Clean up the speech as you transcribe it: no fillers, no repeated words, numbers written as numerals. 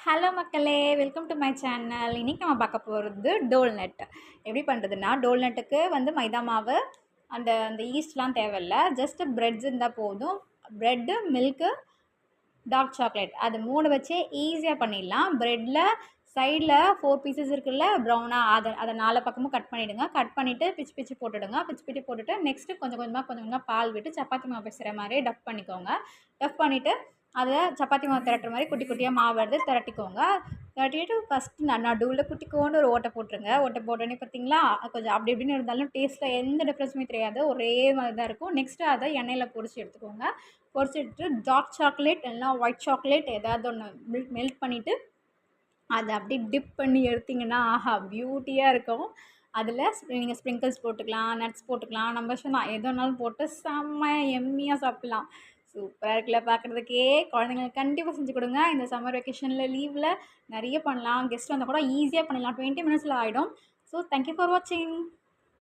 Hello மக்களே! Welcome to my channel. இன்னைக்கு நம்ம பார்க்க போறது டோல்நட். எப்படி பண்ணுறதுன்னா, டோல்நட்டுக்கு வந்து மைதா மாவு, அந்த அந்த ஈஸ்ட்லாம் தேவையில்ல. ஜஸ்ட் பிரெட்ஸ் இருந்தா போதும். பிரெட்டு, மில்க்கு, டார்க் சாக்லேட் அது 3 வச்சே ஈஸியா பண்ணிடலாம். பிரெட்ல சைடில் 4 பீசஸ் இருக்குல்ல ப்ரௌனா, அதை 4 பக்கமும் கட் பண்ணிவிடுங்க. கட் பண்ணிவிட்டு பிச்சு பிச்சு போட்டுடுங்க. பிச்சு பிச்சு போட்டுட்டு நெக்ஸ்ட்டு கொஞ்சம் கொஞ்சமாக பால் விட்டு சப்பாத்தி மாவு பிசைகிற மாதிரியே டஃப் பண்ணிக்கோங்க. டஃப் பண்ணிவிட்டு அதை சப்பாத்தி மாவு திரட்டுற மாதிரி குட்டி குட்டியாக மாவு எடுத்து திரட்டிக்கோங்க. திரட்டிட்டு ஃபஸ்ட்டு நடுவில் குட்டிக்கோண்டு ஒரு ஓட்டை போட்டுருங்க. ஓட்டை போட்டோன்னே பார்த்தீங்களா, கொஞ்சம் அப்படி இப்படின்னு இருந்தாலும் டேஸ்ட்டில் எந்த டிஃப்ரென்ஸுமே தெரியாது. ஒரே மாதிரி தான் இருக்கும். நெக்ஸ்ட்டு அதை எண்ணெயில் பொரிச்சு எடுத்துக்கோங்க. பொரிச்சு எடுத்துட்டு டார்க் சாக்லேட் இல்லைனா ஒயிட் சாக்லேட் ஏதாவது ஒன்று மெல்ட் பண்ணிவிட்டு அதை அப்படியே டிப் பண்ணி எடுத்திங்கன்னா ஆஹா பியூட்டியாக இருக்கும். அதில் நீங்கள் ஸ்ப்ரிங்கிள்ஸ் போட்டுக்கலாம், நட்ஸ் போட்டுக்கலாம், நம்ம இஷ்டம் தான். எது வேணாலும் போட்டு செம்மையாக எம்மியாக சாப்பிட்லாம். சூப்பராக இருக்குல்ல பார்க்குறதுக்கே. குழந்தைங்களுக்கு கண்டிப்பாக செஞ்சு கொடுங்க. இந்த சம்மர் வெக்கேஷனில் லீவில் நிறைய பண்ணலாம். கெஸ்ட் வந்தால் கூட ஈஸியாக பண்ணிடலாம். 20 மினிட்ஸில் ஆகிடும். ஸோ தேங்க்யூ ஃபார் வாட்சிங்.